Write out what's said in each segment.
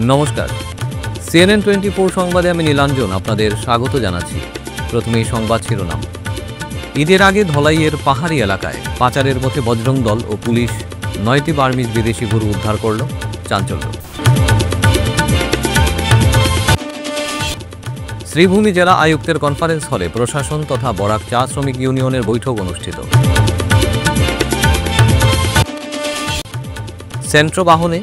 নমস্কার, CNN 24 সংবাদে আমি নীলাঞ্জন আপনাদের স্বাগত জানাচ্ছি। প্রথমেই সংবাদ শিরোনাম। ঈদের আগে ধলাইয়ের পাহাড়ি এলাকায় পাচারের পথে বজরং দল ও পুলিশ 9টি বার্মিজ বিদেশি গরু উদ্ধার করল, চাঞ্চল্য। শ্রীভূমি জেলা আয়ুক্তের কনফারেন্স হলে প্রশাসন তথা বরাক চা শ্রমিক ইউনিয়নের বৈঠক অনুষ্ঠিত। সেন্ট্রো বাহনে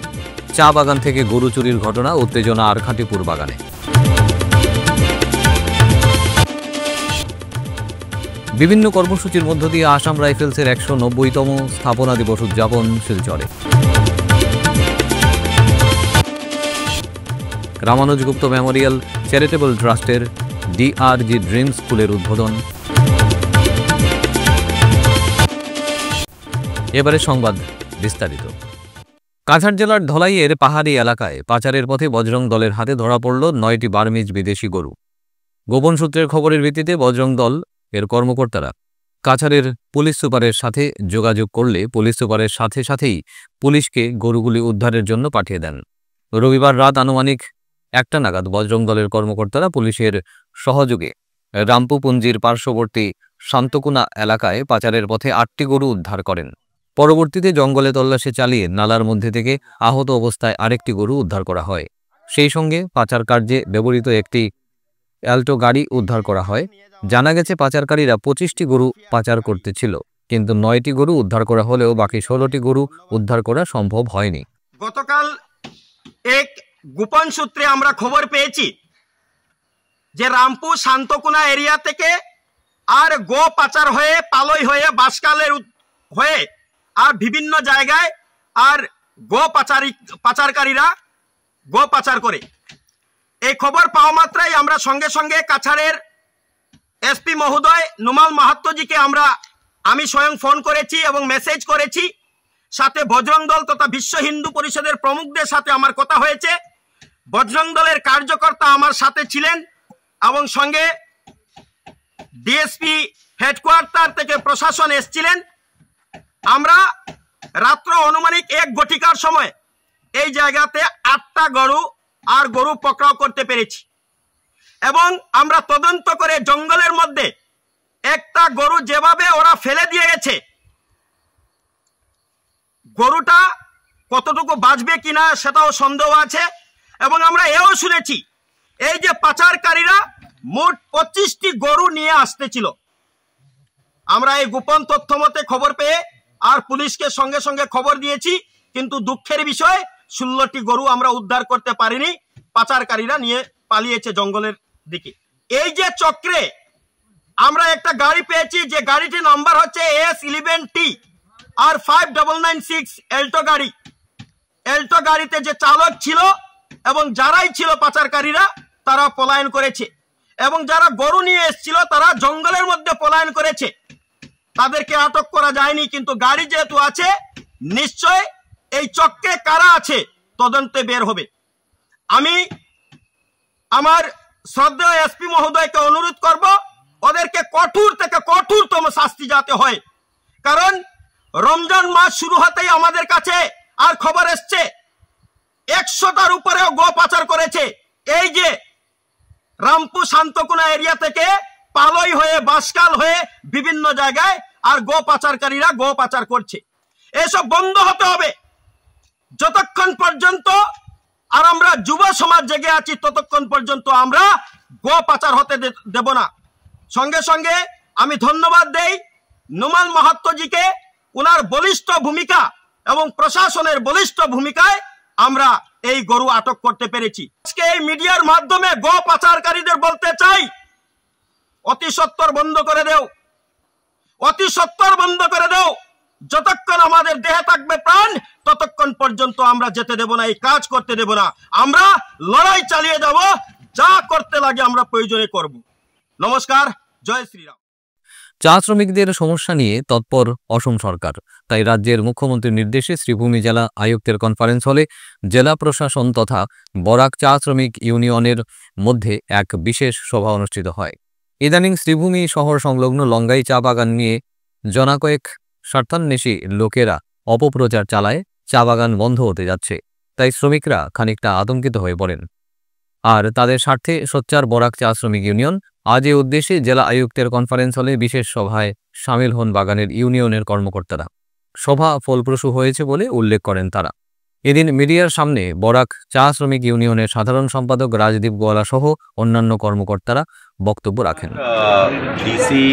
চা বাগান থেকে গরু চুরির ঘটনা, উত্তেজনা আরখাটিপুর বাগানে। বিভিন্ন কর্মসূচির মধ্য দিয়ে আসাম রাইফেলসের 190তম স্থাপনা দিবস উদযাপন শিলচরে। রামানুজ গুপ্ত মেমোরিয়াল চ্যারিটেবল ট্রাস্টের DRG ড্রিম স্কুলের উদ্বোধন। এবারে সংবাদ বিস্তারিত। কাছাড় জেলার ধলাইয়ের পাহাড়ি এলাকায় পাচারের পথে বজরং দলের হাতে ধরা পড়ল 9টি বার্মিজ বিদেশি গরু। গোপন সূত্রের খবরের ভিত্তিতে বজরং দল এর কর্মকর্তারা কাছাড়ের পুলিশ সুপারের সাথে যোগাযোগ করলে পুলিশ সুপারের সাথেই পুলিশকে গরুগুলি উদ্ধারের জন্য পাঠিয়ে দেন। রবিবার রাত আনুমানিক 1টা নাগাদ বজরং দলের কর্মকর্তারা পুলিশের সহযোগে রামপুপুঞ্জির পার্শ্ববর্তী শান্তকুনা এলাকায় পাচারের পথে 8টি গরু উদ্ধার করেন। পরবর্তীতে জঙ্গলে তল্লাশি চালিয়ে নালার মধ্যে থেকে আহত অবস্থায় আরেকটি গরু উদ্ধার করা হয়। সেই সঙ্গে পাচার কার্যে ব্যবহৃত একটি অ্যাল্টো গাড়ি উদ্ধার করা হয়। জানা গেছে পাচারকারীরা 25টি গরু পাচার করতেছিল, কিন্তু 9টি গরু উদ্ধার করা হলেও বাকি 16টি গরু উদ্ধার করা সম্ভব হয়নি। গতকাল এক গোপন সূত্রে আমরা খবর পেয়েছি যে রামপুর শান্তকুনা এরিয়া থেকে আর গো পাচার হয়ে পালই হয়ে বাসকালের হয়ে আর বিভিন্ন জায়গায় আর পাচারকারীরা গো পাচার করে। এই খবর পাওয়া মাত্রাই আমরা সঙ্গে সঙ্গে কাছাড়ের SP মহোদয় নুমাল মাহাত্মজিকে আমি স্বয়ং ফোন করেছি এবং মেসেজ করেছি। সাথে বজরং দল তথা বিশ্ব হিন্দু পরিষদের প্রমুখদের সাথে আমার কথা হয়েছে। বজরং দলের কার্যকর্তা আমার সাথে ছিলেন এবং সঙ্গে DSP হেডকোয়ার্টার থেকে প্রশাসন এসেছিলেন। আমরা রাত্র অনুমানিক 1 ঘটিকার সময় এই জায়গাতে 8টা গরু পকড়াও করতে পেরেছি এবং আমরা তদন্ত করে জঙ্গলের মধ্যে একটা গরু যেভাবে ওরা ফেলে দিয়ে গেছে, গরুটা কতটুকু বাঁচবে কিনা সেটাও সন্দেহ আছে। এবং আমরা এও শুনেছি এই যে পাচারকারীরা মোট 25টি গরু নিয়ে আসতেছিল। আমরা এই গোপন তথ্য মতে খবর পেয়ে আর পুলিশকে সঙ্গে সঙ্গে খবর দিয়েছি, কিন্তু দুঃখের বিষয় 16টি গরু আমরা উদ্ধার করতে পারিনি। পাচারকারীরা নিয়ে পালিয়েছে জঙ্গলের দিকে। এই যে চক্রে আমরা একটা গাড়ি পেয়েছি, যে গাড়িটির নাম্বার হচ্ছে S11T আর 5996 এল্টো গাড়িতে যে চালক ছিল এবং যারাই ছিল পাচারকারীরা তারা পলায়ন করেছে এবং যারা গরু নিয়ে এসেছিল তারা জঙ্গলের মধ্যে পলায়ন করেছে। তাদেরকে আটক করা যায়নি, কিন্তু গাড়ি যেহেতু আছে নিশ্চয় এই চক্রে কারা আছে তদন্তে বের হবে। আমি আমার শ্রদ্ধেয় SP মহোদয়কে অনুরোধ করব ওদেরকে কঠোর থেকে কঠোরতম শাস্তি যাতে হয়। কারণ রমজান মাস শুরু হতেই আমাদের কাছে আর খবর এসছে 100টার উপরেও গো পাচার করেছে। এই যে রামপুর শান্তকুনা এরিয়া থেকে পালই হয়ে বাসকাল হয়ে বিভিন্ন জায়গায় আর গো পাচারকারীরা গো পাচার করছে। এসব বন্ধ হতে হবে। যতক্ষণ পর্যন্ত আর আমরা যুব সমাজ জেগে আছি ততক্ষণ পর্যন্ত আমরা গো পাচার হতে দেব না। সঙ্গে সঙ্গে আমি ধন্যবাদ দেই নুমাল মাহাত্মজিকে, ওনার বলিষ্ঠ ভূমিকা এবং প্রশাসনের বলিষ্ঠ ভূমিকায় আমরা এই গরু আটক করতে পেরেছি। আজকে এই মিডিয়ার মাধ্যমে গো পাচারকারীদের বলতে চাই, অতি সত্বর বন্ধ করে দেও, অতি সত্বর বন্ধ করে দেও। যতক্ষণ আমাদের দেহে থাকবে প্রাণ ততক্ষণ পর্যন্ত আমরা যেতে দেব না, এই কাজ করতে দেব না। আমরা লড়াই চালিয়ে যাব, যা করতে লাগে আমরা প্রয়োজনে করব। নমস্কার, জয় শ্রীরাম। চা শ্রমিকদের সমস্যা নিয়ে তৎপর অসম সরকার, তাই রাজ্যের মুখ্যমন্ত্রীর নির্দেশে শ্রীভূমি জেলা আয়ুক্তের কনফারেন্স হলে জেলা প্রশাসন তথা বরাক চা শ্রমিক ইউনিয়নের মধ্যে এক বিশেষ সভা অনুষ্ঠিত হয়। ইদানিং শ্রীভূমি শহর সংলগ্ন লঙ্গাই চা বাগান নিয়ে জনাকয়েক স্বার্থান্বেষী লোকেরা অপপ্রচার চালায় চা বাগান বন্ধ হতে যাচ্ছে। তাই শ্রমিকরা খানিকটা আতঙ্কিত হয়ে পড়েন। আর তাদের স্বার্থে সোচ্চার বরাক চা শ্রমিক ইউনিয়ন আজ এই উদ্দেশ্যে জেলা আয়ুক্তের কনফারেন্স হলে বিশেষ সভায় সামিল হন বাগানের ইউনিয়নের কর্মকর্তারা। সভা ফলপ্রসূ হয়েছে বলে উল্লেখ করেন তারা। এদিন মিডিয়ার সামনে বরাক চা শ্রমিক ইউনিয়নের সাধারণ সম্পাদক রাজদীপ গোয়ালা সহ অন্যান্য কর্মকর্তারা বক্তব্য রাখেন। ডিসি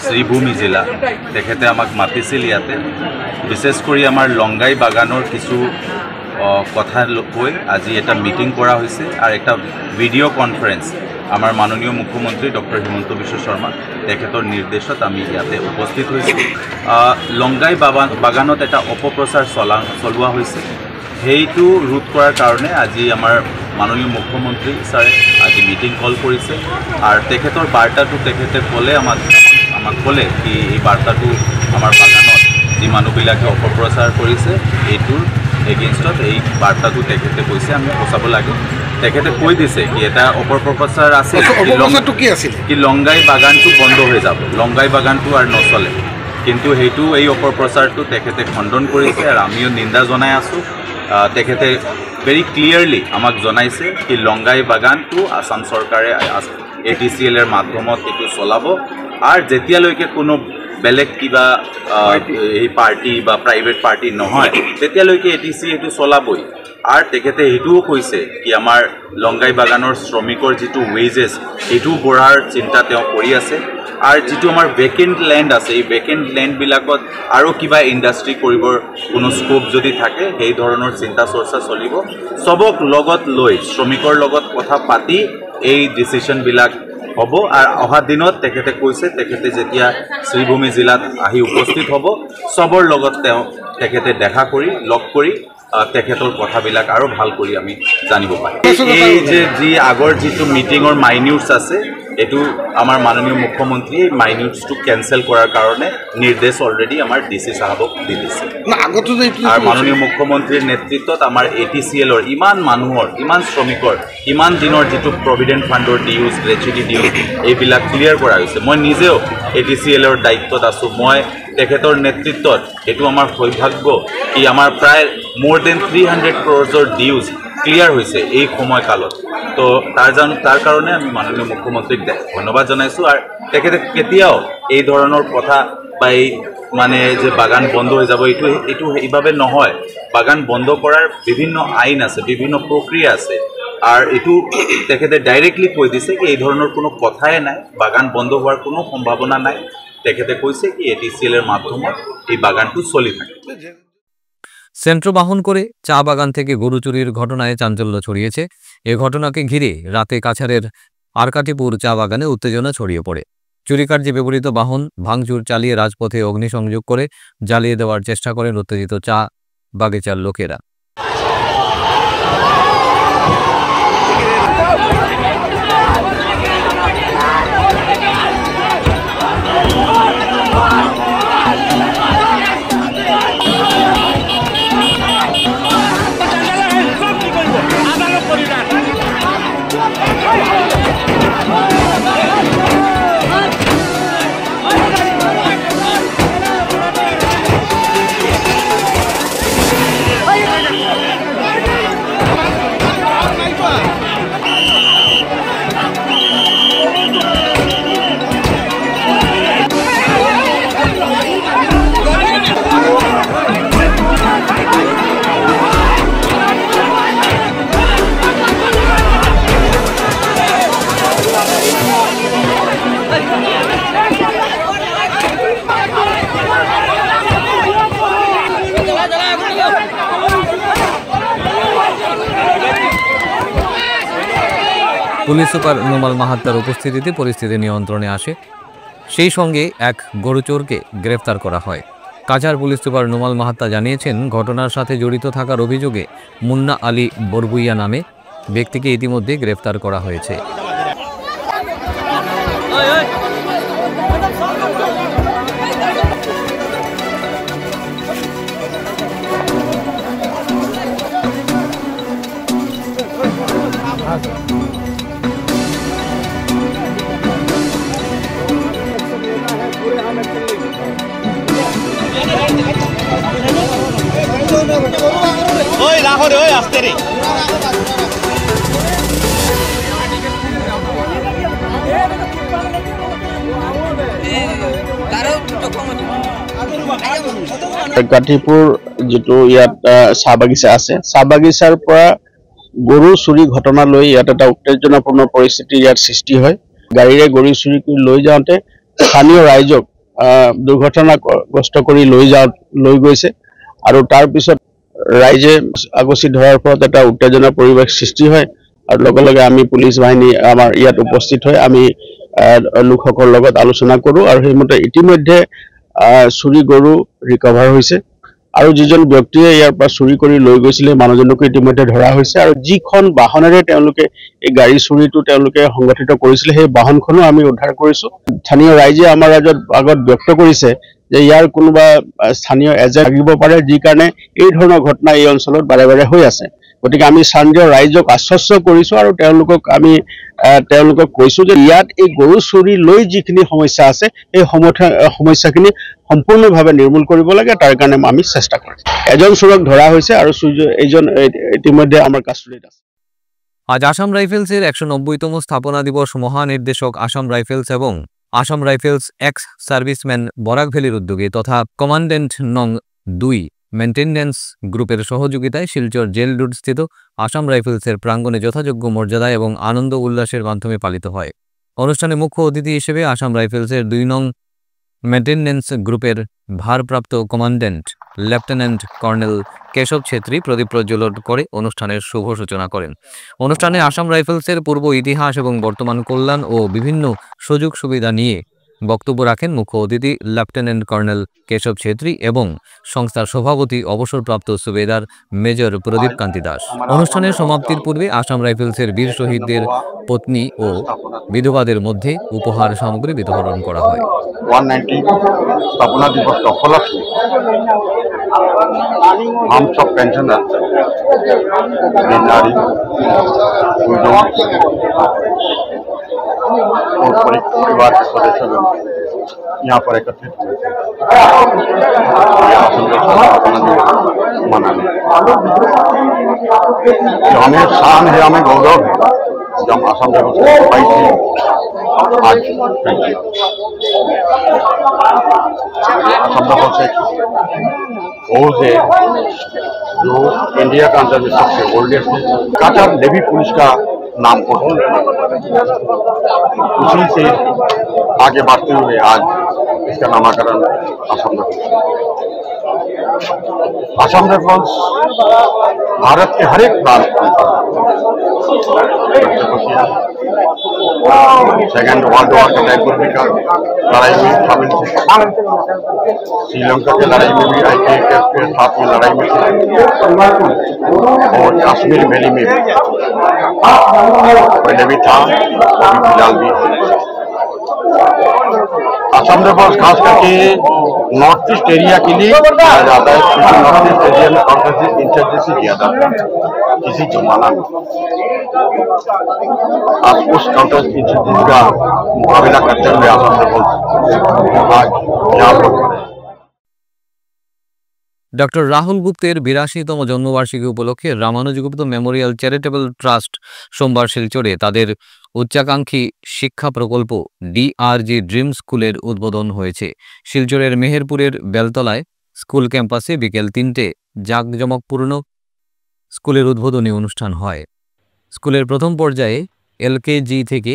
শ্রীভূমি জেলা তেখেতে আমাক মাতিছিল ইয়াতে, বিশেষ করে আমার লংগাই বাগানৰ কিছু কথা কৈ আজি এটা মিটিং কৰা হৈছে আৰু একটা ভিডিঅ' কনফাৰেন্স আমাৰ মাননীয় মুখ্যমন্ত্ৰী ডক্টৰ হিমন্ত বিশ্ব শৰ্মা তেখেতৰ নিৰ্দেশত আমি ইয়াতে উপস্থিত হৈছোঁ। লংগাই বাগানত এটা অপপ্ৰচাৰ চলোৱা হৈছে, সেইটো ৰোধ কৰাৰ কাৰণে আজি আমাৰ মাননীয় মুখ্যমন্ত্ৰী ছাৰে আজি মিটিং কল কৰিছে আৰু তেখেতৰ বাৰ্তাটো তেখেতে ক'লে আমাক ক'লে কি এই বাৰ্তাটো আমাৰ বাগানত যি মানুহবিলাকে অপপ্ৰচাৰ কৰিছে এইটোৰ এগেইনষ্টত এই বাৰ্তাটো তেখেতে কৈছে আমি বচাব লাগে। তেখেতে কৈ দিছে কি এটা অপপ্ৰচাৰ আছে কি লংগাই বাগানটো বন্ধ হৈ যাব, লংগাই বাগানটো আৰু নচলে, কিন্তু সেইটো এই অপপ্ৰচাৰটো তেখেতে খণ্ডন কৰিছে আৰু আমিও নিন্দা জনাই আছোঁ। তেখেতে ভেৰি ক্লিয়াৰলি আমাক জনাইছে কি লংগাই বাগানটো আসাম চৰকাৰে ATCL এর মাধ্যমত এইটো চলাব আৰু যেতিয়ালৈকে কোনো বেলেগ কিবা এই পাৰ্টি বা প্ৰাইভেট পাৰ্টি নহয় তেতিয়ালৈকে ATC এইটো চলাবই। আৰু তেখেতে এইটোও কৈছে কি আমাৰ লংগাই বাগানৰ শ্ৰমিকৰ যিটো ৱেজেছ এইটো বঢ়াৰ চিন্তা তেওঁ কৰি আছে আৰু যিটো আমাৰ ভেকেণ্ট লেণ্ড আছে এই ভেকেণ্ট লেণ্ডবিলাকত আৰু কিবা ইণ্ডাষ্ট্ৰি কৰিবৰ কোনো স্কোপ যদি থাকে সেই ধৰণৰ চিন্তা চৰ্চা চলিব। চবক লগত লৈ শ্ৰমিকৰ লগত কথা পাতি এই ডিচিশ্যনবিলাক হ'ব আৰু অহা দিনত তেখেতে কৈছে তেখেতে যেতিয়া শ্ৰীভূমি জিলাত আহি উপস্থিত হ'ব চবৰ লগত তেখেতে দেখা কৰি লগ কৰি তেখেতৰ কথাবিলাক আৰু ভাল কৰি আমি জানিব পাৰিম। এই যে যি আগৰ যিটো মিটিঙৰ মাইনিউটছ আছে এইটো আমাৰ মাননীয় মুখ্যমন্ত্ৰীয়ে মাইনিউটছটো কেনচেল কৰাৰ কাৰণে নিৰ্দেশ অলৰেডি আমাৰ DC সাহেবক দি দিছে। আৰু মাননীয় মুখ্যমন্ত্ৰীৰ নেতৃত্বত আমাৰ ATCLৰ ইমান মানুহৰ ইমান শ্ৰমিকৰ ইমান দিনৰ যিটো প্ৰভিডেণ্ট ফাণ্ডৰ ডিউজ গ্ৰেচুইটি ডিউজ এইবিলাক ক্লিয়াৰ কৰা হৈছে। মই নিজেও ATCLৰ দায়িত্বত আছোঁ, মই তেখেতৰ নেতৃত্বত এইটো আমাৰ সৌভাগ্য কি আমাৰ প্ৰায় more than 300 crores dues clear হৈছে এই সময়কালত। তো তাৰ কাৰণে আমি মাননীয় মুখ্যমন্ত্ৰীক ধন্যবাদ জনাইছোঁ। আৰু তেখেতে কেতিয়াও এই ধৰণৰ কথা বা এই মানে যে বাগান বন্ধ হৈ যাব এইটো এইভাবে নহয়। বাগান বন্ধ কৰাৰ বিভিন্ন আইন আছে, বিভিন্ন প্ৰক্ৰিয়া আছে আৰু এইটো তেখেতে ডাইৰেক্টলি কৈ দিছে কি এই ধৰণৰ কোনো কথাই নাই, বাগান বন্ধ হোৱাৰ কোনো সম্ভাৱনা নাই। তেখেতে কৈছে কি ATCL এর মাধ্যমত এই বাগানটো চলি থাকে। সেন্ট্রো বাহন করে চা বাগান থেকে গরু চুরির ঘটনায় চাঞ্চল্য ছড়িয়েছে। এ ঘটনাকে ঘিরে রাতে কাছাড়ের আরকাটিপুর চা বাগানে উত্তেজনা ছড়িয়ে পড়ে। চুরিকার্যে ব্যবহৃত বাহন ভাঙচুর চালিয়ে রাজপথে অগ্নিসংযোগ করে জ্বালিয়ে দেওয়ার চেষ্টা করেন উত্তেজিত চা বাগিচার লোকেরা। পুলিশ সুপার নোমাল মাহাত্তার উপস্থিতিতে পরিস্থিতি নিয়ন্ত্রণে আসে। সেই সঙ্গে এক গরুচোরকে গ্রেফতার করা হয়। কাছাড় পুলিশ সুপার নোমাল মাহাত্তা জানিয়েছেন, ঘটনার সাথে জড়িত থাকার অভিযোগে মুন্না আলী বরগুইয়া নামে ব্যক্তিকে ইতিমধ্যে গ্রেফতার করা হয়েছে। গাঠিপুৰ যেটো ইয়াত চাহ বাগিচা আছে, চাহ বাগিচাৰ পৰা গৰু চুৰি ঘটনা লৈ ইয়াত এটা উত্তেজনাপূৰ্ণ পৰিস্থিতি ইয়াত সৃষ্টি হয়। গাড়ীৰে গৰু চুৰি কৰি লৈ যাওঁতে স্থানীয় ৰাইজক দুৰ্ঘটনাগ্ৰস্ত কৰি লৈ গৈছে আৰু তাৰ পিছত ৰাইজে আগচি ধৰাৰ ফলত এটা উত্তেজনা পৰিৱেশ সৃষ্টি হয় আৰু লগে লগে আমি পুলিচ বাহিনী আমাৰ ইয়াত উপস্থিত হয়। আমি লোকসকলৰ লগত আলোচনা কৰোঁ আৰু সেইমতে ইতিমধ্যে চুৰি গৰু ৰিকভাৰ হৈছে আৰু যিজন ব্যক্তিয়ে ইয়াৰ পৰা চুৰি কৰি লৈ গৈছিলে মানুহজনকো ইতিমধ্যে ধৰা হৈছে আৰু যিখন বাহনেৰে তেওঁলোকে এই গাড়ী চুৰিটো তেওঁলোকে সংগঠিত কৰিছিলে সেই বাহনখনো আমি উদ্ধাৰ কৰিছোঁ। স্থানীয় ৰাইজে আমাৰ আগত ব্যক্ত কৰিছে যে ইয়াৰ কোনোবা স্থানীয় এজেণ্ট লাগিব পাৰে, যি কাৰণে এই ধৰণৰ ঘটনা এই অঞ্চলত বাৰে বাৰে হৈ আছে। গতিকে আমি স্থানীয় ৰাইজক আশ্বস্ত কৰিছোঁ আৰু তেওঁলোকক কৈছোঁ যে ইয়াত এই গৰু চুৰি লৈ যিখিনি সমস্যা আছে এই সমস্যাখিনি সম্পূৰ্ণভাৱে নিৰ্মূল কৰিব লাগে, তাৰ কাৰণে আমি চেষ্টা কৰিম। এজন চোৰক ধৰা হৈছে আৰু এইজন ইতিমধ্যে আমাৰ কাষ্টডিত আছে। আজ আসাম রাইফেলসের 190তম স্থাপনা দিবস মহানির্দেশক আসাম রাইফেলস এবং Assam Rifles ex serviceman Barak ভ্যালির উদ্যোগে তথা কমান্ডেন্ট নং 2 মেইনটেনেন্স গ্রুপের সহযোগিতায় শিলচর জেল রোড স্থিত আসাম রাইফেলসের প্রাঙ্গণে যথাযোগ্য মর্যাদা এবং আনন্দ উল্লাসের মাধ্যমে পালিত হয়। অনুষ্ঠানে মুখ্য অতিথি হিসেবে আসাম রাইফেলসের 2 নং মেইনটেনেন্স গ্রুপের ভারপ্রাপ্ত commandant lieutenant colonel Keshab Chhetri প্রদীপ প্রজ্বলন করে অনুষ্ঠানের শুভ সূচনা করেন। অনুষ্ঠানে আসাম রাইফেলসের পূর্ব ইতিহাস এবং বর্তমান কল্যাণ ও বিভিন্ন সুযোগ সুবিধা নিয়ে বক্তব্য রাখেন মুখ্য অতিথি লেফটেন্যান্ট কর্নেল কেশব ছেত্রী এবং সংস্থার সভাপতি অবসরপ্রাপ্ত সুবেদার মেজর প্রদীপ কান্তি দাস। অনুষ্ঠানের সমাপ্তির পূর্বে আসাম রাইফেলসের বীর শহীদদের পত্নী ও বিধবাদের মধ্যে উপহার সামগ্রী বিতরণ করা হয়। 190 स्थापना दिवस उपलक्षे हम सब पेंशनर नारी और परिवार के सदस्य यहाँ पर एकत्रित हुए मनाने। हमें शान है, हमें गौरव है जब आसाम आज शब्द से फौज है जो इंडिया का अंदर में सबसे ओल्डेस्ट है। काटार नेवी पुलिस का नाम को उसी से आगे बढ़ते हुए आज इसका नामकरण आसाम राइफल्स। आसाम राइफल्स भारत के हर एक प्रांत सेकेंड वर्ल्ड वॉर के टाइम पर भी लड़ाई में शामिल थे, श्रीलंका के लड़ाई में भी IKF के साथ में लड़ाई में थे और कश्मीर वैली में भी पहले भी था, अभी फिलहाल भी है। आसाम राइफल्स खास करके नॉर्थ ईस्ट एरिया के लिए किया जाता है, क्योंकि नॉर्थ ईस्ट एरिया में ऑर्गेनाइज इंसर्जेंसी ज्यादा है किसी जमाना में। आज उस काउंटर इंसर्जेंसी का मुकाबला करते हुए आसाम राइफल्स आज यहाँ पर ডক্টর রাহুল গুপ্তের 82তম জন্মবার্ষিকী উপলক্ষে রামানুজ গুপ্ত মেমোরিয়াল চ্যারিটেবল ট্রাস্ট সোমবার শিলচরে তাদের উচ্চাকাঙ্ক্ষী শিক্ষা প্রকল্প DRG ড্রিম স্কুলের উদ্বোধন হয়েছে। শিলচরের মেহেরপুরের বেলতলায় স্কুল ক্যাম্পাসে বিকেল 3টে জাঁকজমকপূর্ণ স্কুলের উদ্বোধনী অনুষ্ঠান হয়। স্কুলের প্রথম পর্যায়ে LKG থেকে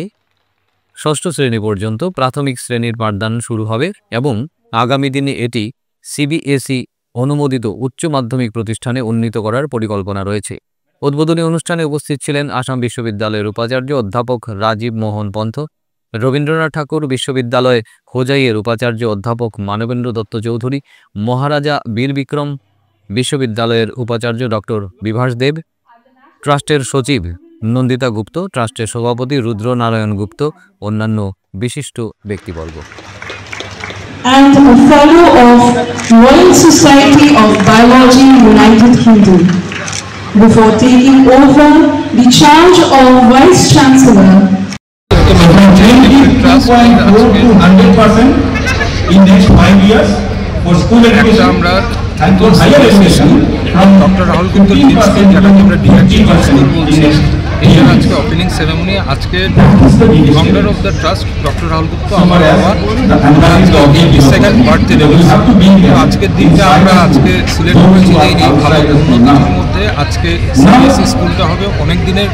ষষ্ঠ শ্রেণী পর্যন্ত প্রাথমিক শ্রেণীর পাঠদান শুরু হবে এবং আগামী দিনে এটি CBSE অনুমোদিত উচ্চ মাধ্যমিক প্রতিষ্ঠানে উন্নীত করার পরিকল্পনা রয়েছে। উদ্বোধনী অনুষ্ঠানে উপস্থিত ছিলেন আসাম বিশ্ববিদ্যালয়ের উপাচার্য অধ্যাপক রাজীব মোহন পন্থ, রবীন্দ্রনাথ ঠাকুর বিশ্ববিদ্যালয় হোজাইয়ের উপাচার্য অধ্যাপক মানবেন্দ্র দত্ত চৌধুরী, মহারাজা বীর বিক্রম বিশ্ববিদ্যালয়ের উপাচার্য ডক্টর বিভাস দেব, ট্রাস্টের সচিব নন্দিতা গুপ্ত, ট্রাস্টের সভাপতি রুদ্র নারায়ণ গুপ্ত, অন্যান্য বিশিষ্ট ব্যক্তিবর্গ। And a fellow of Royal Society of Biology United Kingdom. Before taking over the charge of Vice Chancellor, trust to 100% in next 5 years for school education. তো ডক্টর রাহুল কুন্দর স্কুল, যেটাকে আমরা ডিআরটিএল স্কুল বলছি, এটার আজকে ওপেনিং সেরেমনি। আজকে founder of the trust doctor Rahul Gupta আমার বাবা, second birthday রয়েছে। তো আজকের দিনটা আমরা আজকে সিলেক্ট করেছি যে এই ভালো উন্নতির মধ্যে আজকে সিবিএসই স্কুলটা হবে। অনেক দিনের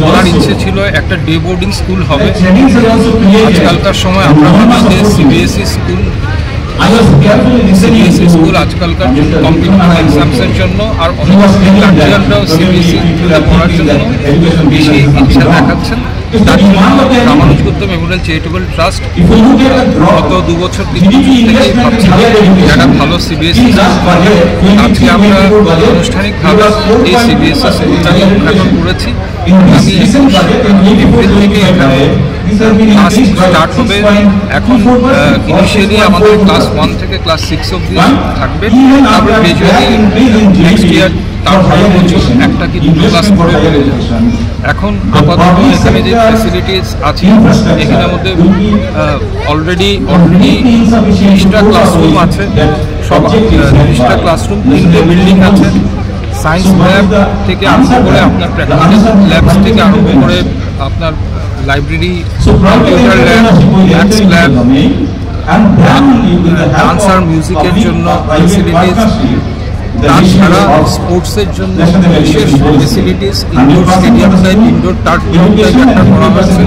বলার ইচ্ছে ছিল একটা ডে বোর্ডিং স্কুল হবে। আজকালকার সময় আমরা ভাবি যে সিবিএসই স্কুল আজকালকার কম্পিটিটিভ এক্সামসের জন্য আর অনেক গার্জিয়ানরাও সিবিএসই স্কুলে পড়ার জন্য বেশি ইচ্ছা দেখাচ্ছেন। তার জন্য Ramanuj Gupta Memorial charitable trust গত 2 বছর 3 বছর থেকেই ভাবছিলাম একটা ভালো সিবিএসই আজকে আমরা আনুষ্ঠানিকভাবে এই সিবিএসই স্কুলটাকে উদ্ঘাটন করেছি। আমি এপ্রিল থেকে এখানে ক্লাস স্টার্ট হবে। এখন ইনিশিয়ালি আমাদের ক্লাস 1 থেকে ক্লাস 6 অবধি থাকবে, তারপরে গ্রাজুয়ালি নেক্সট ইয়ার তারপরে বছর একটা কি 2 ক্লাস করে বেড়ে যাবে। এখন আপাতত এখানে যে ফ্যাসিলিটিস আছে এখানের মধ্যে অলরেডি 30টা ক্লাসরুম আছে, সব 30টা ক্লাসরুম, 3টে বিল্ডিং আছে। সায়েন্স ল্যাব থেকে আরম্ভ করে আপনার প্র্যাকটিক্যাল ল্যাবস থেকে আরম্ভ করে আপনার library, computer lab, maths lab, dance আর মিউজিকের জন্য ফেসিলিটিস, তাছাড়া স্পোর্টসের জন্য বিশেষ facilities, indoor stadium type, indoor turf ground type একটা করা হয়েছে।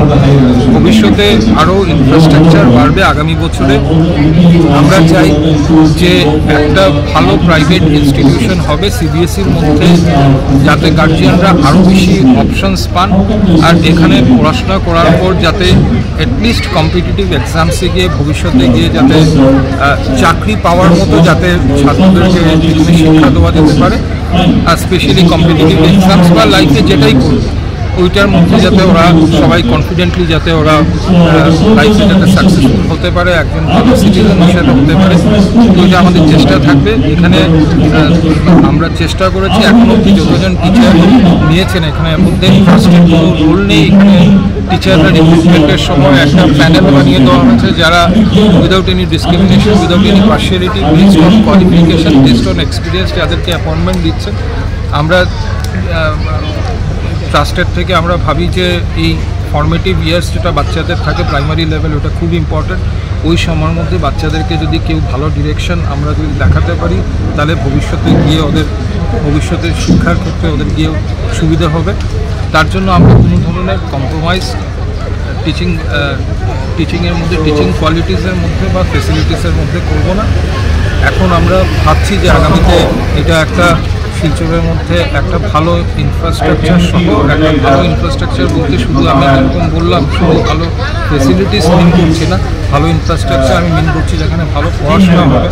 ভবিষ্যতে আরও ইনফ্রাস্ট্রাকচার বাড়বে আগামী বছরে। আমরা চাই যে একটা ভালো প্রাইভেট ইনস্টিটিউশন হবে সিবিএসইর মধ্যে, যাতে গার্জিয়ানরা আরও বেশি অপশনস পান আর এখানে পড়াশোনা করার পর যাতে অ্যাটলিস্ট কম্পিটিটিভ এক্সামসে গিয়ে ভবিষ্যতে গিয়ে যাতে চাকরি পাওয়ার মতো যাতে ছাত্রদেরকে শিক্ষা দেওয়া যেতে পারে। আর স্পেশালি কম্পিটিটিভ এক্সামস বা লাইফে যেটাই করবে ওইটার মধ্যে যাতে ওরা সবাই কনফিডেন্টলি যাতে ওরা লাইফে যাতে সাকসেসফুল হতে পারে, একজন ভালো সিটিজেন হিসেবে হতে পারে, ওইটা আমাদের চেষ্টা থাকবে। এখানে আমরা চেষ্টা করেছি এখন অব্দি যতজন টিচার নিয়েছেন এখানের মধ্যে ফার্স্টের কোনো রোল নেই। এখানে টিচাররা রিক্রুটমেন্টের সময় একটা প্যানেল বানিয়ে দেওয়া হয়েছে যারা without any discrimination, without any partiality, based on qualification, based on experience যাদেরকে অ্যাপয়েন্টমেন্ট দিচ্ছেন। আমরা ট্রাস্টের থেকে আমরা ভাবি যে এই ফর্মেটিভ ইয়ার্স যেটা বাচ্চাদের থাকে প্রাইমারি লেভেল, ওটা খুব ইম্পর্ট্যান্ট। ওই সময়ের মধ্যে বাচ্চাদেরকে যদি কেউ ভালো ডিরেকশন আমরা যদি দেখাতে পারি তাহলে ভবিষ্যতে গিয়ে ওদের ভবিষ্যতের শিক্ষার ক্ষেত্রে ওদের গিয়েও সুবিধা হবে। তার জন্য আমরা কোনো ধরনের কম্প্রোমাইজ টিচিংয়ের মধ্যে, টিচিং কোয়ালিটিসের মধ্যে বা ফেসিলিটিসের মধ্যে করব না। এখন আমরা ভাবছি যে আগামীতে এটা একটা শিলচরের মধ্যে একটা ভালো ইনফ্রাস্ট্রাকচার সহ একটা ভালো ইনফ্রাস্ট্রাকচার বলতে শুধু আমি যেরকম বললাম শুধু ভালো ফেসিলিটিস মিন করছি না, ভালো ইনফ্রাস্ট্রাকচার আমি মিন করছি যেখানে ভালো পড়াশোনা হবে,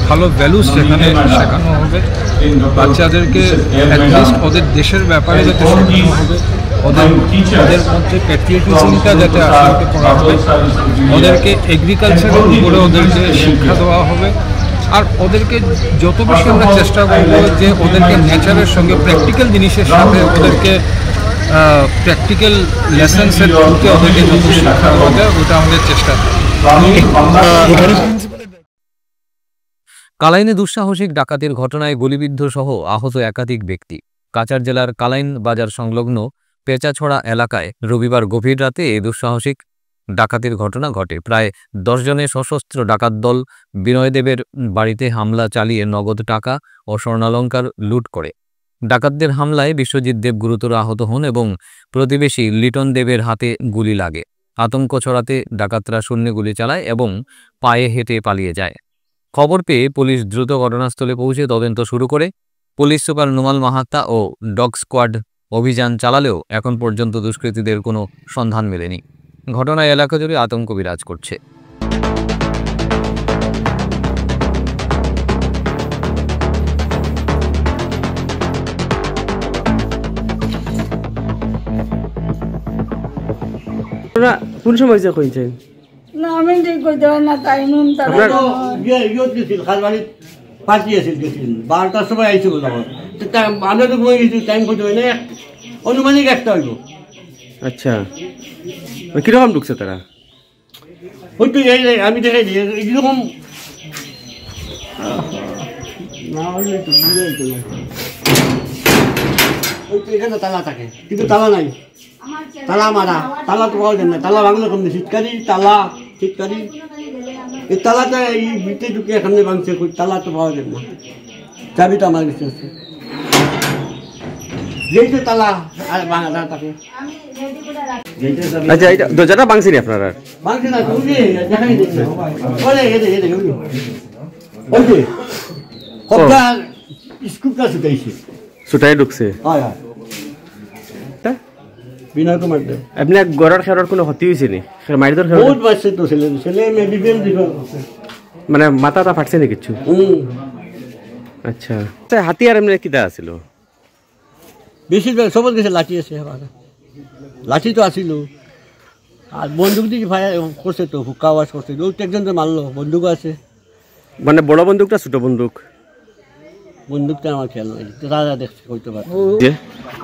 ভালো ভ্যালুস যেখানে শেখানো হবে, বাচ্চাদেরকে অ্যাটলিস্ট ওদের দেশের ব্যাপারে যাতে শেখানো হবে, ওদের মধ্যে প্যাট্রিয়টিজমটা যাতে আসলে করা হবে, ওদেরকে এগ্রিকালচারের উপরে ওদেরকে শিক্ষা দেওয়া হবে। আর ওদেরকে যত বেশি আমরা চেষ্টা করবো যে ওদেরকে নেচারের সঙ্গে প্র্যাকটিক্যাল জিনিসের সাথে ওদেরকে প্র্যাকটিক্যাল লেসেন্সের থ্রুতে ওদেরকে যত শিক্ষা দেওয়া যায় ওটা আমাদের চেষ্টা। কালাইনে দুঃসাহসিক ডাকাতির ঘটনায় গুলিবিদ্ধ সহ আহত একাধিক ব্যক্তি। কাছাড় জেলার কালাইন বাজার সংলগ্ন পেঁচাছড়া এলাকায় রবিবার গভীর রাতে এই দুঃসাহসিক ডাকাতির ঘটনা ঘটে। প্রায় 10 জনের সশস্ত্র ডাকাত দল বিনয়দেবের বাড়িতে হামলা চালিয়ে নগদ টাকা ও স্বর্ণালঙ্কার লুট করে। ডাকাতদের হামলায় বিশ্বজিৎ দেব গুরুতর আহত হন এবং প্রতিবেশী লিটন দেবের হাতে গুলি লাগে। আতঙ্ক ছড়াতে ডাকাতরা শূন্যে গুলি চালায় এবং পায়ে হেঁটে পালিয়ে যায়। খবর পেয়ে পুলিশ দ্রুত ঘটনাস্থলে পৌঁছে তদন্ত শুরু করে। পুলিশ সুপার নুমাল মাহাত্তা ও ডগ স্কোয়াড অভিযান চালালেও এখন পর্যন্ত দুষ্কৃতীদের কোনো সন্ধান মেলেনি। ঘটনায় এলাকা জুড়ে আতঙ্ক বিরাজ করছে। কোন সময় যে কইছেন না আমি যে কই দেব না তাই নুন তারা ইয়ত গেছিল খালবাড়ি পার্টি আছিল গেছিল 12টার সময় আইছে বলে আমরা তো ঘুমিয়ে গেছি, টাইম কত হয় না অনুমানিক একটা হইব। আচ্ছা কিরকম ঢুকছে তারা? হয়তো আমি দেখাই দিই এইরকম না হলে তো বুঝাই তো না ওই তো এখানে তালা থাকে কিন্তু তালা নাই তালা মারা তালা তো পাওয়া যায় না তালা ভাঙলে কম শীতকারি তালা শীতকারি এই তালাটা এই ভিতরে ঢুকে এখানে ভাঙছে তালা তো পাওয়া যায় না চাবিটা আমার কাছে আছে যেই তালা আর ভাঙা থাকে আচ্ছা এটা দরজাটা ভাঙছেন আপনারা ভাঙছে না তুমি দেখাই দিচ্ছি ওরে এদে ওই যে কতটা স্কুলটা ছুটাইছে ছুটাই ঢুকছে হয় বিনয় কুমার দেব আপনি গড়ার খেলার কোনো ক্ষতি হয়েছে নি মাইরদর খেলা বহুত বাচ্চা তো ছেলে মেডিকেল দিবে মানে মাথাটা ফাটছে নি কিছু আচ্ছা হাতি আর এমনি কিটা আছিল বেশিরভাগ সবার কাছে লাঠি আছে লাঠি তো আসিল আর বন্দুক দিয়ে ভাই করছে তো হুক্কা আওয়াজ করছে একজন তো মারলো বন্দুক আছে মানে বড় বন্দুকটা ছোট বন্দুক বন্দুকটা আমার খেয়াল নাই দাদা দেখছে হইতে পারে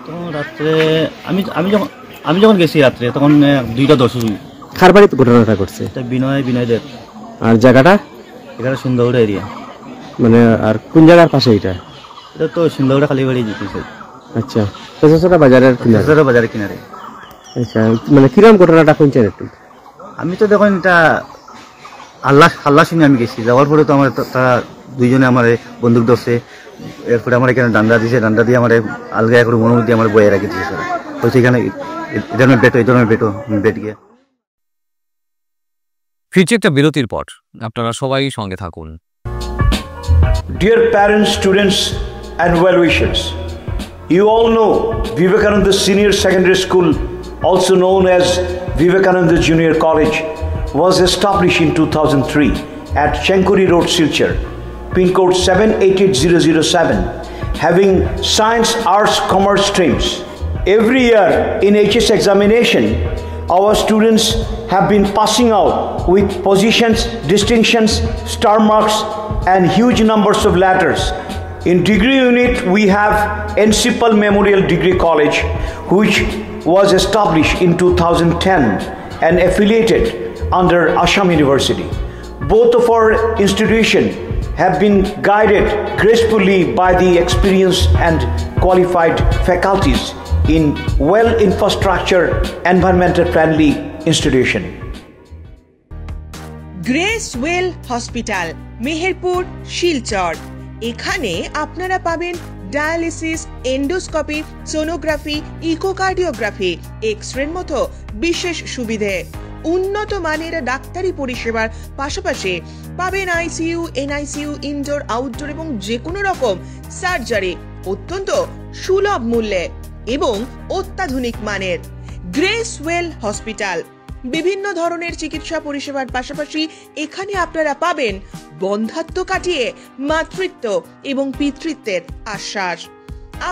তো রাত্রে আমি যখন গেছি রাত্রে তখন 2:10 কার বাড়িতে ঘটনাটা ঘটছে এটা বিনয়দের আর জায়গাটা এখানে সুন্দরগড় এরিয়া মানে আর কোন জায়গার পাশে এটা তো সুন্দরগড় খালিবাড়ি জিতেছে আচ্ছা পেছাছড়া বাজারের কিনারে আচ্ছা মানে কিরকম ঘটনাটা শুনছেন একটু আমি তো দেখুন এটা আল্লাহ শুনে আমি গেছি যাওয়ার পরে তো আমার তারা দুইজনে আমার বন্দুক ধরছে এরপরে আমার এখানে ডান্ডা দিয়ে আমার আলগা করে মনোমত দিয়ে আমার বয়ে রাখি দিয়েছে তো সেখানে এই ধরনের বেট গিয়ে ফিরছে একটা বিরতির পর আপনারা সবাই সঙ্গে থাকুন। Dear parents, students and well-wishers, you all know Vivekananda Senior Secondary School, also known as Vivekananda Junior College, was established in 2003 at Chenkuri Road, Silchar, pin code 788007, having science, arts, commerce streams. Every year in HS examination, our students have been passing out with positions, distinctions, star marks, and huge numbers of letters. In degree unit, we have Encipal Memorial Degree College, which was established in 2010 and affiliated under Assam University. Both of our institutions have been guided gracefully by the experienced and qualified faculties in well-infrastructure, environmental-friendly institution. Grace well hospital, Meherpur, Silchar. এখানে আপনারা পাবেন dialysis, endoscopy, sonography, echocardiography, এক্স-রের মতো বিশেষ সুবিধে। উন্নত মানের ডাক্তারি পরিষেবার পাশাপাশি পাবেন আইসিইউ, এনআইসিইউ, ইনডোর, আউটডোর এবং যে কোনো রকম সার্জারি অত্যন্ত সুলভ মূল্যে এবং অত্যাধুনিক মানের। গ্রেস ওয়েল হসপিটাল বিভিন্ন ধরনের চিকিৎসা পরিষেবার পাশাপাশি এখানে আপনারা পাবেন বন্ধ্যাত্ব কাটিয়ে মাতৃত্ব এবং পিতৃত্বের আশ্বাস।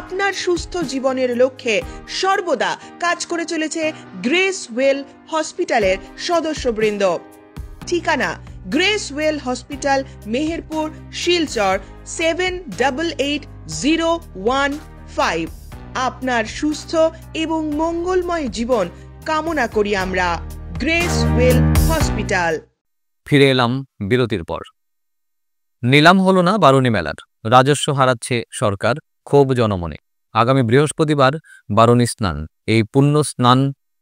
আপনার সুস্থ জীবনের লক্ষ্যে সর্বদা কাজ করে চলেছে গ্রেস ওয়েল হসপিটালের সদস্যবৃন্দ। ঠিকানা grace well hospital, Meherpur, Silchar 788015। আপনার সুস্থ এবং মঙ্গলময় জীবন কামনা করি আমরা। Grace well hospital. ফিরে এলাম বিরতির পর। নিলাম হলো না বারুণী মেলার, রাজস্ব হারাচ্ছে সরকার, ক্ষোভ জনমনে। আগামী বৃহস্পতিবার বারুণী স্নান। এই পুণ্য স্নান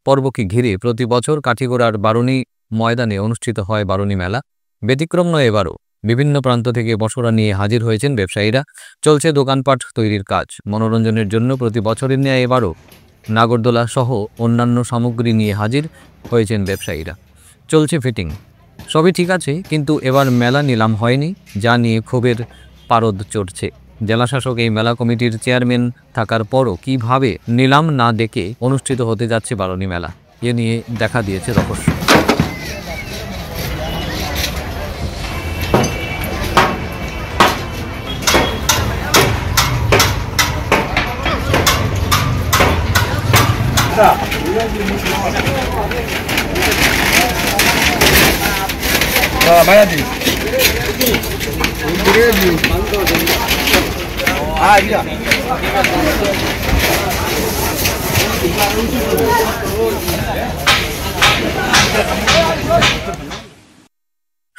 পর্বকে ঘিরে প্রতি বছর কাঠিগোড়ার বারুণী ময়দানে অনুষ্ঠিত হয় বারুণী মেলা। ব্যতিক্রম নয় এবারও। বিভিন্ন প্রান্ত থেকে বসরা নিয়ে হাজির হয়েছেন ব্যবসায়ীরা। চলছে দোকানপাট তৈরির কাজ। মনোরঞ্জনের জন্য প্রতি বছরের ন্যায় এবারও নাগরদোলা সহ অন্যান্য সামগ্রী নিয়ে হাজির হয়েছেন ব্যবসায়ীরা। চলছে ফিটিং। সবই ঠিক আছে, কিন্তু এবার মেলা নিলাম হয়নি, যা নিয়ে ক্ষোভের পারদ চড়ছে। জেলাশাসক এই মেলা কমিটির চেয়ারম্যান থাকার পরও কিভাবে নিলাম না ডেকে অনুষ্ঠিত হতে যাচ্ছে বারুণী মেলা, এ নিয়ে দেখা দিয়েছে রহস্য।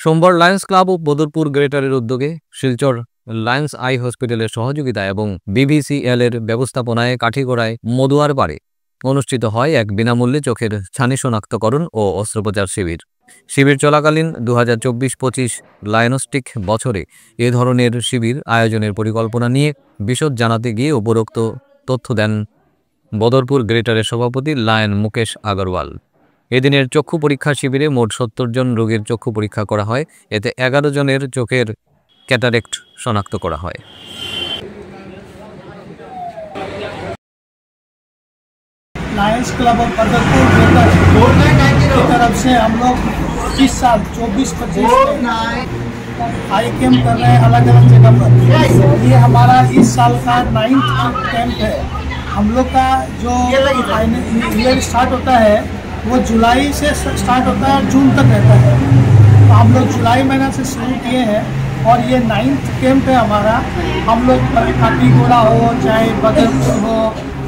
সোমবার লায়ন্স ক্লাব ও বদরপুর গ্রেটারের উদ্যোগে শিলচর লায়ন্স আই হসপিটালের সহযোগিতা এবং BVCL এর ব্যবস্থাপনায় কাঠিগড়ায় মদুয়ার পাড়ে অনুষ্ঠিত হয় এক বিনামূল্যে চোখের ছানি শনাক্তকরণ ও অস্ত্রোপচার শিবির। শিবির চলাকালীন 2024-25 লায়নস্টিক বছরে এ ধরনের শিবির আয়োজনের পরিকল্পনা নিয়ে বিশদ জানাতে গিয়ে উপরোক্ত তথ্য দেন বদরপুর গ্রেটারের সভাপতি লায়ন মুকেশ আগরওয়াল। এদিনের চক্ষু পরীক্ষা শিবিরে মোট 70 জন রোগীর চক্ষু পরীক্ষা করা হয়। এতে 11 জনের চোখের ক্যাটারেক্ট শনাক্ত করা হয়। लायंस क्लब ऑफ बदरपुर की तरफ से हम लोग इस साल 24-25 आई कैंप कर रहे हैं अलग अलग जगह पर। ये हमारा इस साल का 9th कैंप है। हम लोग का जो ईयर स्टार्ट होता है वो जुलाई से स्टार्ट होता है और जून तक रहता है। तो हम लोग जुलाई महीना से शुरू किए हैं और ये 9th कैंप है हमारा। हम लोग काटीगोड़ा हो चाहे बदरपुर हो,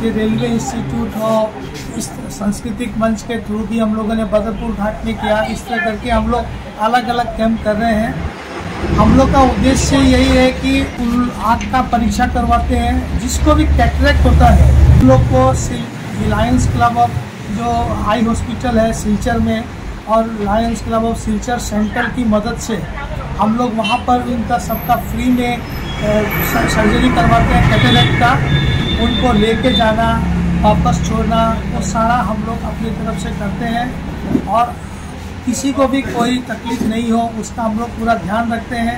ये रेलवे इंस्टीट्यूट हो, इस सांस्कृतिक मंच के थ्रू भी हम लोगों ने बदरपुर घाट में किया। इस तरह करके हम लोग अलग अलग कैंप कर रहे हैं। हम लोग का उद्देश्य यही है कि आँख का परीक्षा करवाते हैं। जिसको भी कैटरेक्ट होता है उन लोग को लायंस क्लब ऑफ जो आई हॉस्पिटल है सिलचर में और Lions club of Silchar centre की मदद से हम लोग वहाँ पर उनका सबका फ्री में सर्जरी करवाते हैं कैटरेक्ट का। उनको लेके जाना वापस छोड़ना वो सारा हम लोग अपनी तरफ से करते हैं और किसी को भी कोई तकलीफ नहीं हो उसका हम लोग पूरा ध्यान रखते हैं।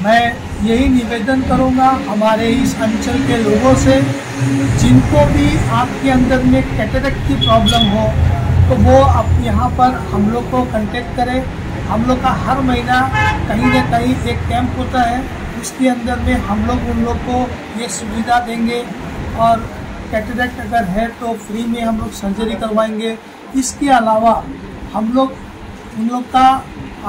मैं यही निवेदन करूंगा हमारे इस अंचल के लोगों से, जिनको भी आपके अंदर में कैटरेक्ट की प्रॉब्लम हो तो वो अब यहाँ पर हम लोग को कांटेक्ट करें। हम लोग का हर महीना कहीं न कहीं एक कैंप होता है, उसके अंदर में हम लोग उन लोग को ये सुविधा देंगे और कैटरेक्ट अगर है तो फ्री में हम लोग सर्जरी करवाएंगे। इसके अलावा हम लोग उन लोग का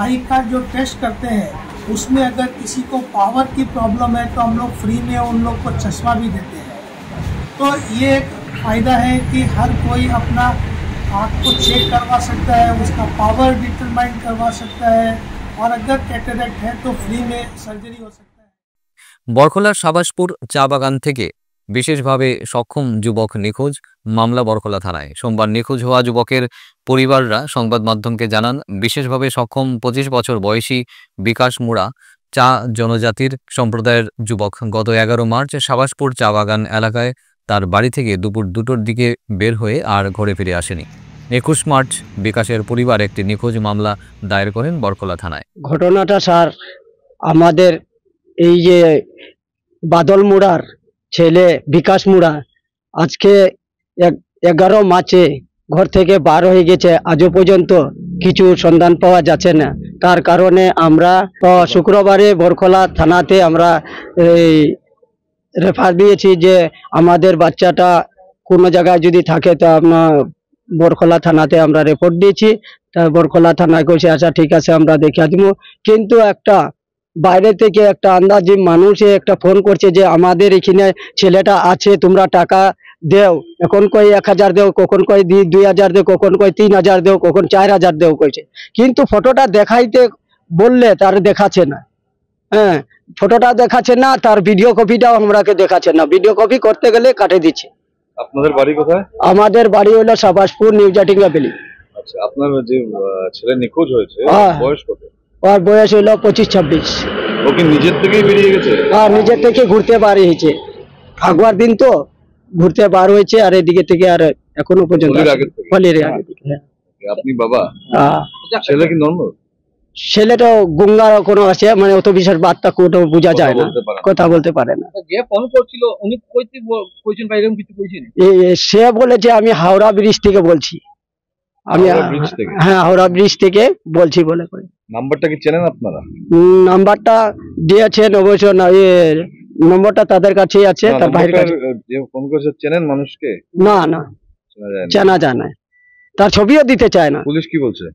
आई का जो टेस्ट करते हैं उसमें अगर किसी को पावर की प्रॉब्लम है तो हम लोग फ्री में उन लोग को चश्मा भी देते हैं। तो ये एक फ़ायदा है कि हर कोई अपना आँख को चेक करवा सकता है, उसका पावर डिटरमाइन करवा सकता है और अगर कैटरेक्ट है तो फ्री में सर्जरी हो सकता है। বরখলার সাবাসপুর চা বাগান থেকে বিশেষভাবে সক্ষম যুবক নিখোঁজ মামলা বরখলা থানায়। সোমবার নিখোঁজ হওয়া যুবকের পরিবাররা সংবাদ মাধ্যমকে জানান, বিশেষভাবে সক্ষম 25 বছর বয়সী বিকাশ মুড়া চা জনজাতির সম্প্রদায়ের যুবক গত 11 মার্চ সাবাসপুর চা বাগান এলাকায় তার বাড়ি থেকে দুপুর 2টোর দিকে বের হয়ে আর ঘরে ফিরে আসেনি। 21 মার্চ বিকাশের পরিবার একটি নিখোঁজ মামলা দায়ের করেন বরখলা থানায়। ঘটনাটা স্যার আমাদের এই যে বাদল মুড়ার ছেলে বিকাশ মুড়া আজকে 11 মার্চে ঘর থেকে বার হয়ে গেছে, আজও পর্যন্ত কিছু সন্ধান পাওয়া যাচ্ছে না। তার কারণে আমরা শুক্রবারে বরখলা থানাতে আমরা রেফার দিয়েছি যে আমাদের বাচ্চাটা কোনো জায়গায় যদি থাকে তো আপনার বরখলা থানাতে আমরা রিপোর্ট দিয়েছি। তা বরখলা থানায় কইছে আচ্ছা ঠিক আছে আমরা দেখে দিব। কিন্তু একটা বাইরে থেকে একটা আন্দাজি মানুষে একটা ফোন করছে যে আমাদের এখানে ছেলেটা আছে, তোমরা টাকা দেও। এখন কই 1000 দেও, কখন কই 2000 দেও, কখন কই 3000 দেও, কখন 4000 দেও কইছে। কিন্তু ফটোটা দেখাইতে বললে তার দেখাচ্ছে না। হ্যাঁ, ফটোটা দেখাচ্ছে না, তার ভিডিও কপিটাও আমরাকে দেখাচ্ছে না। ভিডিও কপি করতে গেলে কাটে দিচ্ছে। আপনাদের বাড়ি কোথায়? আমাদের বাড়ি হলো সাবাসপুর নিউ জাটিঙ্গা ভ্যালি। আচ্ছা, আপনার যে ছেলে নিখোঁজ হয়েছে বয়স কত? ওর বয়স হলো 25-26। ও কি নিজের থেকেই বেরিয়ে গেছে? হ্যাঁ, নিজের থেকে ঘুরতে বার হয়েছে। ফাগুয়ার দিন তো ঘুরতে বার হয়েছে আর এদিকে থেকে আর এখনো পর্যন্ত হোলির আগে থেকে। আপনি বাবা? হ্যাঁ। ছেলে কি নর্মাল? ছেলেটা গঙ্গার কোনো আছে, মানে অত বিশেষ বার্তা কোথাও বোঝা যায় না, কথা বলতে পারে না। যে ফোন করছিল উনি কইছেন বা এরকম কিছু কইছেন? সে বলেছে আমি হাওড়া ব্রিজ থেকে বলছি। আমি হ্যাঁ হাওড়া ব্রিজ থেকে বলছি বলে। নাম্বারটা কি চেনেন আপনারা? নাম্বারটা দিয়েছেন অবশ্য না, নম্বরটা তাদের কাছেই আছে, তার ভাইয়ের কাছে। যে ফোন করেছে চেনেন মানুষকে? না না, চেনা যায় না। তার ছবিও দিতে চায় না। পুলিশ কি বলছে?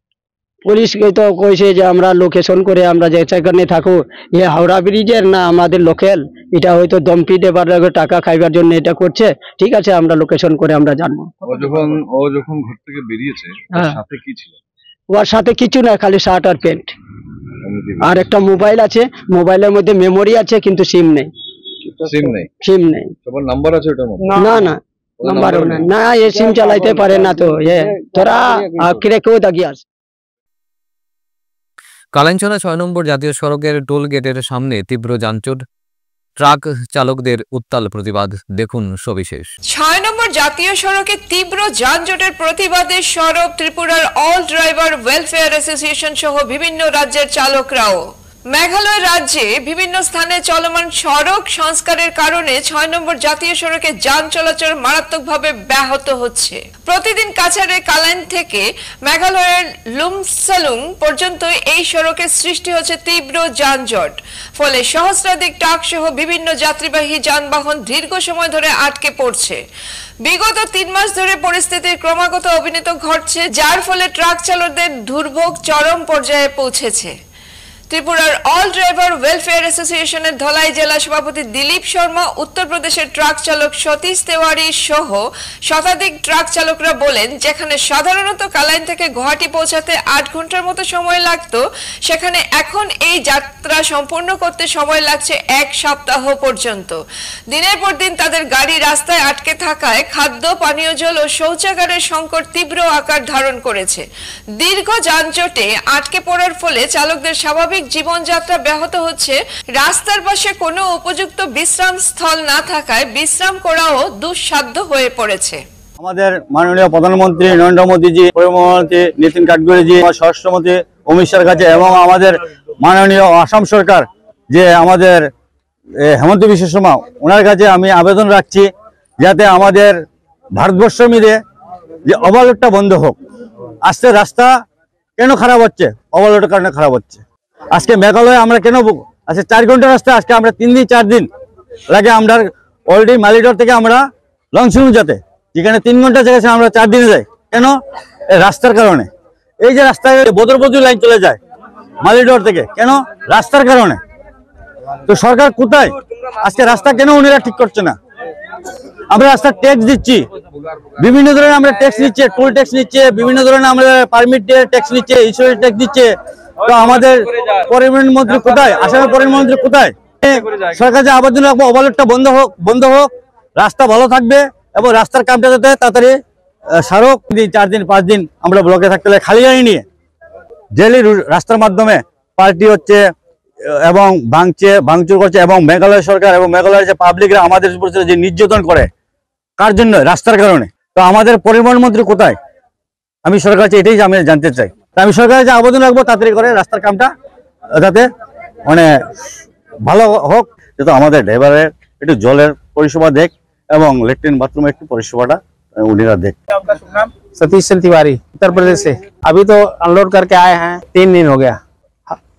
পুলিশ তো কইছে যে আমরা লোকেশন করে আমরা যে সেখানে থাকো, এ হাওড়া ব্রিজের না আমাদের লোকাল, এটা হয়তো দমপি দেবার টাকা খাইবার জন্য এটা করছে। ঠিক আছে, আমরা লোকেশন করে আমরা জানবো। ও যখন ঘর থেকে বেরিয়েছে সাথে কি ছিল? ওর সাথে কিছু না, খালি শার্ট আর প্যান্ট, আর একটা মোবাইল আছে, মোবাইলের মধ্যে মেমোরি আছে কিন্তু সিম নেই। সিম নেই। তোমার নাম্বার আছে ওটার মধ্যে? না না, নাম্বার না, এই সিম চালাইতে পারে না, তো তোরা আখরে কেউ দাগি আছে। কালাইনছড়া ৬ নম্বর জাতীয় সড়কের টোল গেটের সামনে তীব্র যানজট, ট্রাক চালকদের উত্তাল প্রতিবাদ, দেখুন সবিশেষ। ৬ নম্বর জাতীয় সড়কে তীব্র যানজটের প্রতিবাদে সরব ত্রিপুরার অল ড্রাইভার ওয়েলফেয়ার অ্যাসোসিয়েশন সহ বিভিন্ন রাজ্যের চালকরাও। মেঘালয় রাজ্যে বিভিন্ন স্থানে চলমান সড়ক সংস্কারের কারণে ৬ নম্বর জাতীয় সড়কে যান চলাচল মারাত্মকভাবে ব্যাহত হচ্ছে। প্রতিদিন কাছাড়ে কালাইন থেকে মেঘালয়ের লুমসালুং পর্যন্ত এই সড়কে সৃষ্টি হচ্ছে তীব্র যানজট, ফলে সহস্রাধিক ট্রাক সহ বিভিন্ন যাত্রীবাহী যানবাহন দীর্ঘ সময় ধরে আটকে পড়ছে। বিগত ৩ মাস ধরে পরিস্থিতির ক্রমাগত অবনতি ঘটছে, যার ফলে ট্রাক চালকদের দুর্ভোগ চরম পর্যায়ে পৌঁছেছে। ত্রিপুরার অল ড্রাইভার ওয়েলফেয়ার অ্যাসোসিয়েশনের ধলাই জেলা সভাপতি দিলীপ শর্মা, উত্তরপ্রদেশের ট্রাক চালক সতীশ তেওয়ারি সহ শতাধিক ট্রাক চালকরা বলেন, যেখানে সাধারণত কালাইন থেকে গুয়াহাটি পৌঁছাতে ৮ ঘন্টার মতো সময় লাগতো, সেখানে এখন এই যাত্রা সম্পূর্ণ করতে সময় লাগছে ১ সপ্তাহ পর্যন্ত। দিনের পর দিন তাদের গাড়ি রাস্তায় আটকে থাকায় খাদ্য, পানীয় জল ও শৌচাগারের সংকট তীব্র আকার ধারণ করেছে। দীর্ঘ যানজটে আটকে পড়ার ফলে চালকদের স্বাভাবিক জীবনযাত্রা ব্যাহত হচ্ছে। রাস্তার পাশে কোনো উপযুক্ত বিশ্রাম স্থল না থাকায় বিশ্রাম করাও দুঃসাধ্য হয়ে পড়েছে। আমাদের মাননীয় প্রধানমন্ত্রী নরেন্দ্র মোদীজি, পরিবহনমন্ত্রী নীতিন গাডকারিজি, স্বরাষ্ট্রমন্ত্রী অমিত শাহর কাছে এবং আমাদের মাননীয় আসাম সরকার যে আমাদের হেমন্ত বিশ্ব শর্মা, ওনার কাছে আমি আবেদন রাখছি যাতে আমাদের ভারতবর্ষ মিলে যে ওভারলোডটা বন্ধ হোক। আজকে রাস্তা কেন খারাপ হচ্ছে? ওভারলোডের কারণে খারাপ হচ্ছে। আজকে মেঘালয়ে আমরা কেন আজকে 4 ঘন্টা রাস্তা, আজকে আমরা 3 দিন 4 দিন লাগে আমরা অলরেডি মালিডোর থেকে আমরা লংসিং যেতে, যেখানে 3 ঘন্টা জায়গায় আমরা 4 দিনে যাই। কেন? রাস্তার কারণে। এই যে রাস্তায় বদরবদুর লাইন চলে যায় মালিডোর থেকে, কেন? রাস্তার কারণে। তো সরকার কোথায়? আজকে রাস্তা কেন উনিরা ঠিক করছে না? আমরা রাস্তার ট্যাক্স দিচ্ছি, বিভিন্ন ধরনের আমরা ট্যাক্স নিচ্ছে, টোল ট্যাক্স নিচ্ছে, বিভিন্ন ধরনের আমরা পারমিট ট্যাক্স নিচ্ছে, ইন্স্যুরেন্স ট্যাক্স দিচ্ছে। তো আমাদের পরিবহন মন্ত্রী কোথায়? আসামের পরিবহন মন্ত্রী কোথায়? সরকার যে আবেদন রাখবো ওভারলোডটা বন্ধ হোক, রাস্তা ভালো থাকবে এবং রাস্তার কামটা যাতে তাড়াতাড়ি সারক। 4 দিন 5 দিন আমরা ব্লকে থাকতে হবে খালি গাড়ি নিয়ে, ডেলি রাস্তার মাধ্যমে পার্টি হচ্ছে এবং ভাঙচুর করছে। এবং মেঘালয় সরকার এবং মেঘালয়ের যে পাবলিকরা আমাদের উপর যে নির্যাতন করে, কার জন্য? রাস্তার কারণে। তো আমাদের পরিবহন মন্ত্রী কোথায়? আমি সরকার কাছে এটাই আমি জানতে চাই। আমি সরকারের যে আবেদন রাখবো তাড়াতাড়ি করে রাস্তার কামটা যাতে মানে ভালো হোক, যাতে আমাদের ড্রাইভারের একটু জলের পরিষেবা দেখ এবং ল্যাট্রিন বাথরুমের একটু পরিষেবাটা उन्हें देख। सतीश चंद तिवारी, उत्तर प्रदेश से। अभी तो अनलोड करके आए हैं, 3 दिन हो गया।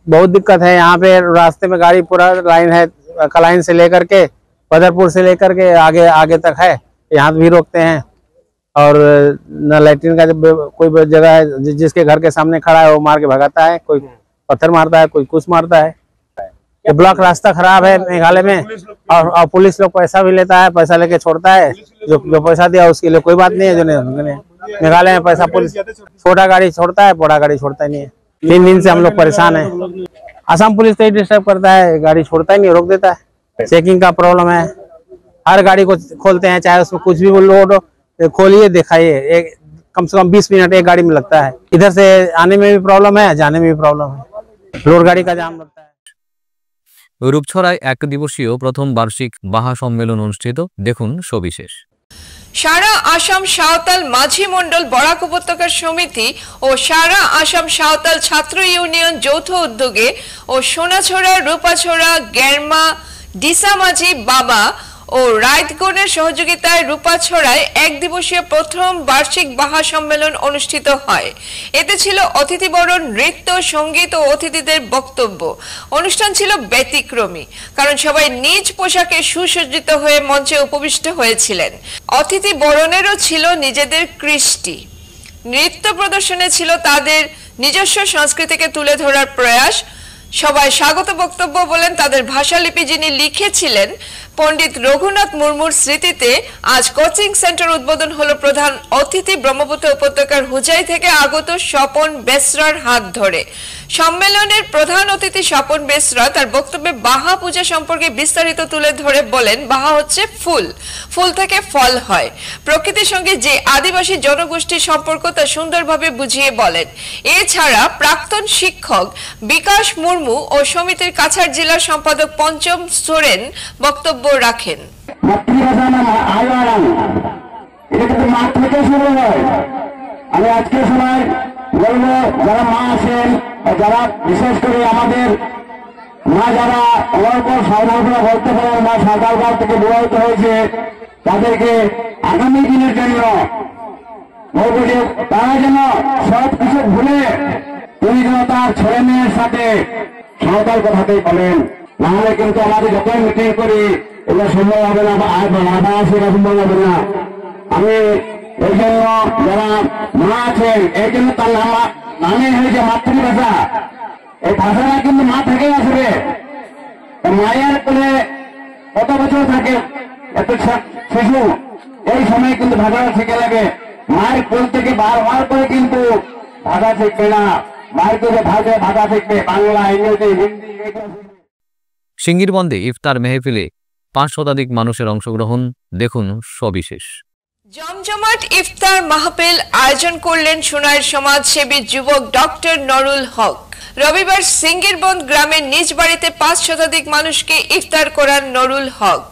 बहुत दिक्कत है यहाँ पे, रास्ते में गाड़ी पूरा लाइन है, कलाइन से लेकर के बदरपुर से लेकर के आगे तक है, यहाँ भी रोकते हैं। और न लैट्रिन का जब कोई जगह है जिसके घर के सामने खड़ा है वो मार के भगाता है, कोई पत्थर मारता है, कोई कुछ मारता है। ये ब्लॉक रास्ता खराब है मेघालय में, और पुलिस लोग पैसा भी लेता है, पैसा लेके छोड़ता है। जो पैसा दिया उसके लिए कोई बात नहीं है। जो मेघालय में पैसा पुलिस छोटा गाड़ी छोड़ता है, बड़ा गाड़ी छोड़ता ही नहीं है। 3 दिन से हम लोग परेशान है। असम पुलिस तो ही डिस्टर्ब करता है, गाड़ी छोड़ता ही नहीं, रोक देता है। चेकिंग का प्रॉब्लम है, हर गाड़ी को खोलते हैं, चाहे उसमें कुछ भी लोड हो, खोलिए दिखाइए, कम से कम 20 मिनट एक गाड़ी में लगता है। इधर से आने में भी प्रॉब्लम है, जाने में भी प्रॉब्लम है, लोड गाड़ी का जाम लगता है। রূপছড়ায় 1 দিবসীয় প্রথম বার্ষিক বাহা সম্মেলন অনুষ্ঠিত, দেখুন সবিশেষ। সারা আসাম সাঁওতাল মাঝি মণ্ডল বরাক উপত্যকার সমিতি ও সারা আসাম সাঁওতাল ছাত্র ইউনিয়ন যৌথ উদ্যোগে ও সোনাছড়া, রূপাছড়া, গেরমা, ডিসামাঝি বাবা ও রায়তগণের সহযোগিতায় রূপাছড়ায় 1 দিবসীয় প্রথম বার্ষিক বাহা সম্মেলন অনুষ্ঠিত হয়। এতে ছিল অতিথিবরণ, নৃত্য, সঙ্গীত ও অতিথিদের বক্তব্য। অনুষ্ঠান ছিল ব্যতিক্রমী, কারণ সবাই নিজ পোশাকে সুসজ্জিত হয়ে মঞ্চে উপবিষ্ট হয়েছিলেন। অতিথি বরণেরও ছিল নিজেদের কৃষ্টি। নৃত্য প্রদর্শনে ছিল তাদের নিজস্ব সংস্কৃতিকে তুলে ধরার প্রয়াস। সবাই স্বাগত বক্তব্য বলেন তাদের ভাষালিপি যিনি লিখেছিলেন পণ্ডিত রঘুনাথ মুর্মুর স্মৃতিতে আজ কোচিং সেন্টার উদ্বোধন হলো প্রধান অতিথি ব্রহ্মপুত্র উপত্যকার হুজাই থেকে আগত স্বপন বেসরার হাত ধরে। সম্মেলনের প্রধান অতিথি স্বপন বেসরা তার বক্তব্যে বাহা পূজা সম্পর্কে বিস্তারিত তুলে ধরে বলেন, বাহা হচ্ছে ফুল, ফুল থেকে ফল হয়। প্রকৃতির সঙ্গে যে আদিবাসী জনগোষ্ঠীর সম্পর্ক তা সুন্দরভাবে বুঝিয়ে বলেন। এছাড়া প্রাক্তন শিক্ষক বিকাশ মুর্মু ও সমিতির কাছাড় জেলার সম্পাদক পঞ্চম সোরেন বক্তব্য রাখেন। আমি আজকে সময় বলবো, যারা মা আছেন, যারা বিশেষ করে আমাদের মা যারা অল্প সর্বদা বলতে পারেন বা সরকার থেকে বিবাহিত হয়েছে, তাদেরকে আগামী দিনের জন্য বলবো যে তারা যেন সব কিছু ভুলে তিনি যেন তার ছেলে মেয়ের সাথে সরকার কথাতেই বলেন। নাহলে কিন্তু আমাদের যতই মিটিং করি এটা সম্ভব হবে না, বা সেটা সম্ভব হবে না। আমি এই জন্য যারা মা আছেন, এই জন্য তার নামে হয়েছে মাতৃভাষা। এই ভাষাটা কিন্তু মা থেকে আসবে। মায়ের কোলে কত বছর থাকে এত শিশু, এই সময় কিন্তু ভাষাটা শিখে লাগে। মায়ের কোল থেকে বারবার করে কিন্তু ভাষা শিখবে না, মায়ের কোলে ভাষা শিখবে বাংলা, ইংরেজি, হিন্দি। সিঙ্গির বন্দে ইফতার মেহফিলে 5 শতাধিক মানুষের অংশগ্রহণ, দেখুন সবিশেষ। জমজমাট ইফতার মাহফিল আয়োজন করলেন সোনাইর সমাজসেবী যুবক ডক্টর নরুল হক। রবিবার সিঙ্গিরবন্দ গ্রামের নিজ বাড়িতে 5 শতাধিক মানুষকে ইফতার করান নরুল হক।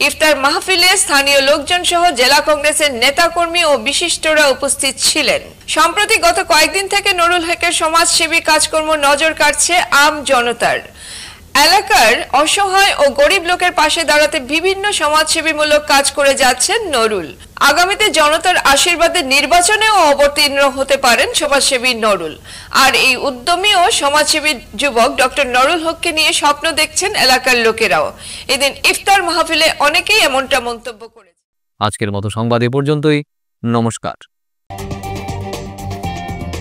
ইফতার মাহফিলে স্থানীয় লোকজন সহ জেলা কংগ্রেসের নেতাকর্মী ও বিশিষ্টরা উপস্থিত ছিলেন। সম্প্রতি গত কয়েকদিন থেকে নরুল হকের সমাজসেবী কাজকর্ম নজর কাটছে আম জনতার। এলাকার অসহায় ও গরিব লোকের পাশে দাঁড়াতে বিভিন্ন সমাজসেবীমূলক কাজ করে যাচ্ছেন নরুল। আগামীতে জনতার আশীর্বাদে নির্বাচনেও অবতীর্ণ হতে পারেন সমাজসেবী নরুল। আর এই উদ্যমী ও সমাজসেবী যুবক ডক্টর নরুল হককে নিয়ে স্বপ্ন দেখছেন এলাকার লোকেরাও। এদিন ইফতার মাহফিলে অনেকেই এমনটা মন্তব্য করেছে। আজকের মতো সংবাদ এ পর্যন্তই। নমস্কার।